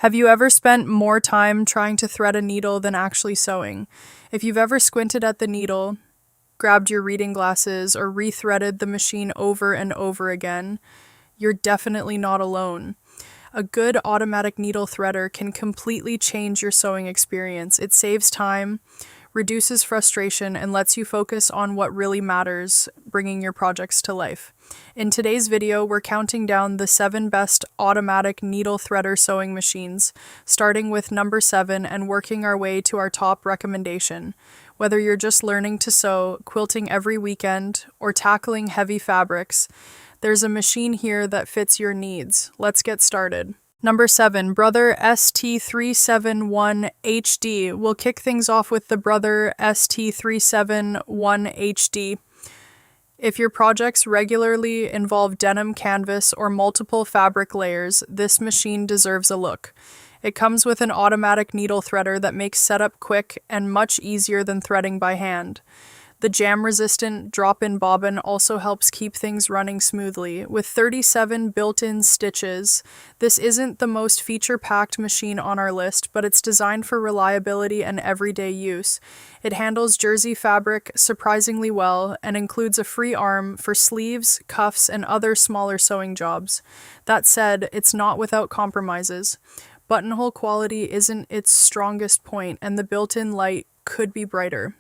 Have you ever spent more time trying to thread a needle than actually sewing? If you've ever squinted at the needle, grabbed your reading glasses, or rethreaded the machine over and over again, you're definitely not alone. A good automatic needle threader can completely change your sewing experience. It saves time, reduces frustration, and lets you focus on what really matters, bringing your projects to life. In today's video, we're counting down the 7 best automatic needle threader sewing machines, starting with number 7 and working our way to our top recommendation. Whether you're just learning to sew, quilting every weekend, or tackling heavy fabrics, there's a machine here that fits your needs. Let's get started. Number 7, Brother ST371 HD. We'll kick things off with the Brother ST371 HD. If your projects regularly involve denim canvas or multiple fabric layers, this machine deserves a look. It comes with an automatic needle threader that makes setup quick and much easier than threading by hand. The jam-resistant drop-in bobbin also helps keep things running smoothly. With 37 built-in stitches, this isn't the most feature-packed machine on our list, but it's designed for reliability and everyday use. It handles jersey fabric surprisingly well and includes a free arm for sleeves, cuffs, and other smaller sewing jobs. That said, it's not without compromises. Buttonhole quality isn't its strongest point, and the built-in light could be brighter.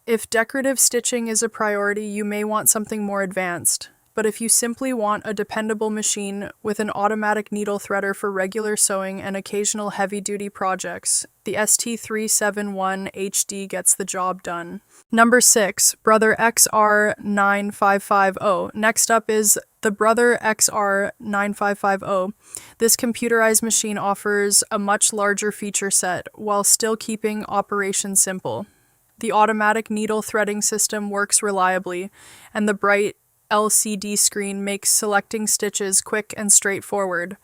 If decorative stitching is a priority, you may want something more advanced. But if you simply want a dependable machine with an automatic needle threader for regular sewing and occasional heavy-duty projects, the ST371 HD gets the job done. Number 6, Brother XR9550. Next up is the Brother XR9550. This computerized machine offers a much larger feature set while still keeping operation simple. The automatic needle threading system works reliably, and the bright LCD screen makes selecting stitches quick and straightforward.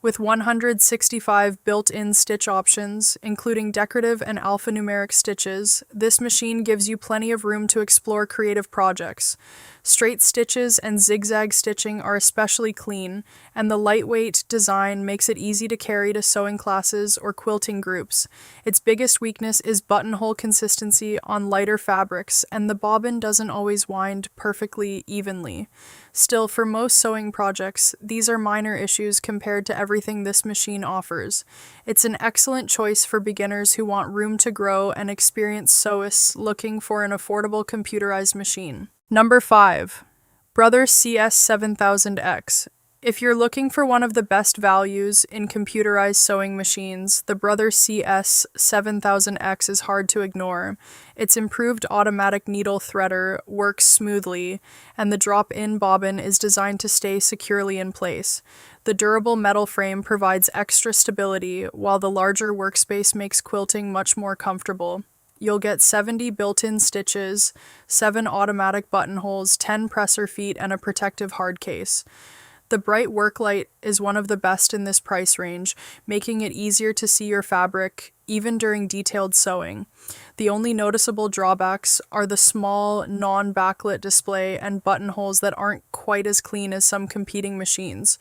With 165 built-in stitch options, including decorative and alphanumeric stitches, this machine gives you plenty of room to explore creative projects. Straight stitches and zigzag stitching are especially clean, and the lightweight design makes it easy to carry to sewing classes or quilting groups. Its biggest weakness is buttonhole consistency on lighter fabrics, and the bobbin doesn't always wind perfectly evenly. Still, for most sewing projects, these are minor issues compared to everything this machine offers. It's an excellent choice for beginners who want room to grow and experienced sewists looking for an affordable computerized machine. Number 5, Brother CS7000X. If you're looking for one of the best values in computerized sewing machines, the Brother CS7000X is hard to ignore. Its improved automatic needle threader works smoothly, and the drop-in bobbin is designed to stay securely in place. The durable metal frame provides extra stability, while the larger workspace makes quilting much more comfortable. You'll get 70 built-in stitches, 7 automatic buttonholes, 10 presser feet, and a protective hard case. The bright work light is one of the best in this price range, making it easier to see your fabric even during detailed sewing. The only noticeable drawbacks are the small, non-backlit display and buttonholes that aren't quite as clean as some competing machines.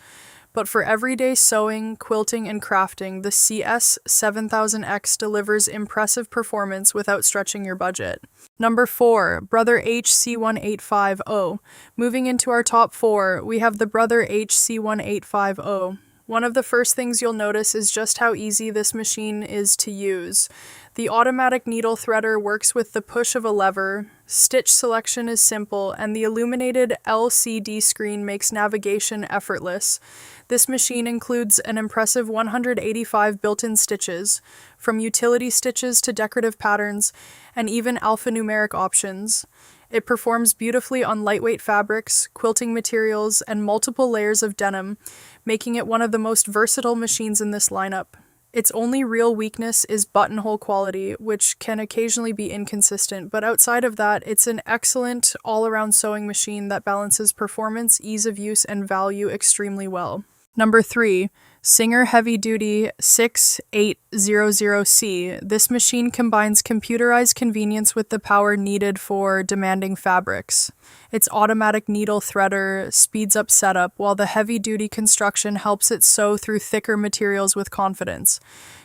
But for everyday sewing, quilting, and crafting, the CS7000X delivers impressive performance without stretching your budget. Number 4, Brother HC1850. Moving into our top 4, we have the Brother HC1850. One of the first things you'll notice is just how easy this machine is to use. The automatic needle threader works with the push of a lever, stitch selection is simple, and the illuminated LCD screen makes navigation effortless. This machine includes an impressive 185 built-in stitches, from utility stitches to decorative patterns, and even alphanumeric options. It performs beautifully on lightweight fabrics, quilting materials, and multiple layers of denim, making it one of the most versatile machines in this lineup. Its only real weakness is buttonhole quality, which can occasionally be inconsistent, but outside of that, it's an excellent all-around sewing machine that balances performance, ease of use, and value extremely well. Number 3, Singer Heavy Duty 6800C. This machine combines computerized convenience with the power needed for demanding fabrics. Its automatic needle threader speeds up setup, while the heavy-duty construction helps it sew through thicker materials with confidence.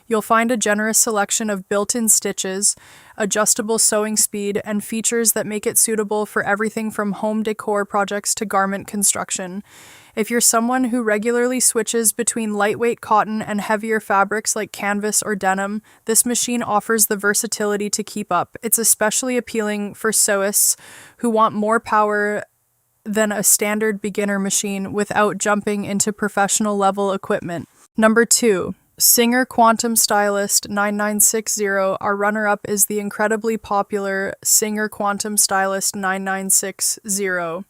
You'll find a generous selection of built-in stitches, adjustable sewing speed, and features that make it suitable for everything from home decor projects to garment construction. If you're someone who regularly switches between lightweight cotton and heavier fabrics like canvas or denim, this machine offers the versatility to keep up. It's especially appealing for sewists who want more power than a standard beginner machine without jumping into professional level equipment. Number 2. Singer Quantum Stylist 9960. Our runner-up is the incredibly popular Singer Quantum Stylist 9960.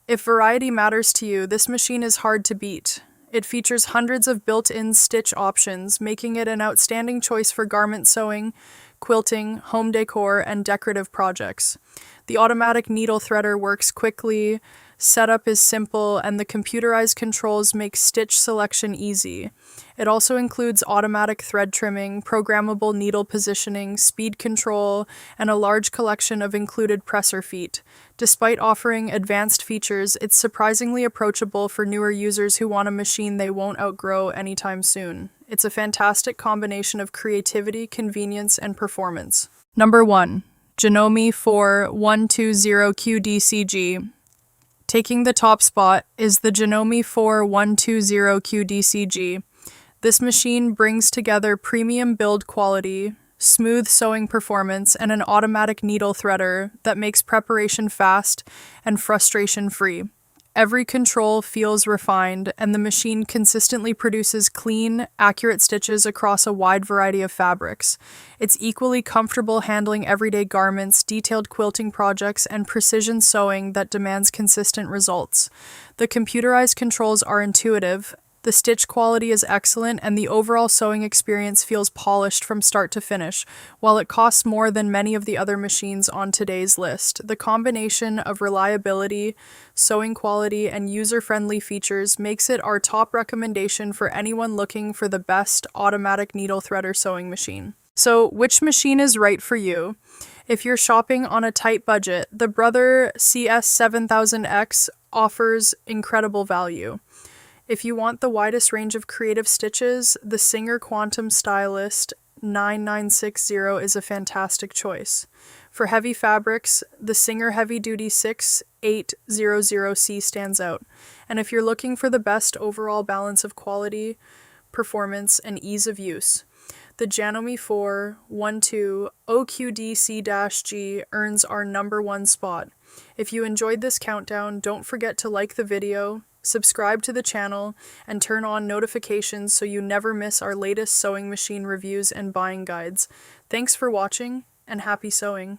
If variety matters to you, this machine is hard to beat. It features hundreds of built-in stitch options, making it an outstanding choice for garment sewing, quilting, home decor, and decorative projects. The automatic needle threader works quickly, setup is simple, and the computerized controls make stitch selection easy. It also includes automatic thread trimming, programmable needle positioning, speed control, and a large collection of included presser feet. Despite offering advanced features, it's surprisingly approachable for newer users who want a machine they won't outgrow anytime soon. It's a fantastic combination of creativity, convenience, and performance. Number 1. Janome 4120QDCG. Taking the top spot is the Janome 4120QDCG. This machine brings together premium build quality, smooth sewing performance, and an automatic needle threader that makes preparation fast and frustration-free. Every control feels refined, and the machine consistently produces clean, accurate stitches across a wide variety of fabrics. It's equally comfortable handling everyday garments, detailed quilting projects, and precision sewing that demands consistent results. The computerized controls are intuitive, the stitch quality is excellent, and the overall sewing experience feels polished from start to finish. While it costs more than many of the other machines on today's list, the combination of reliability, sewing quality, and user-friendly features makes it our top recommendation for anyone looking for the best automatic needle threader sewing machine. So, which machine is right for you? If you're shopping on a tight budget, the Brother CS7000X offers incredible value. If you want the widest range of creative stitches, the Singer Quantum Stylist 9960 is a fantastic choice. For heavy fabrics, the Singer Heavy Duty 6800C stands out. And if you're looking for the best overall balance of quality, performance, and ease of use, the Janome 4120 OQDC-G earns our number 1 spot. If you enjoyed this countdown, don't forget to like the video, subscribe to the channel, and turn on notifications so you never miss our latest sewing machine reviews and buying guides. Thanks for watching, and happy sewing!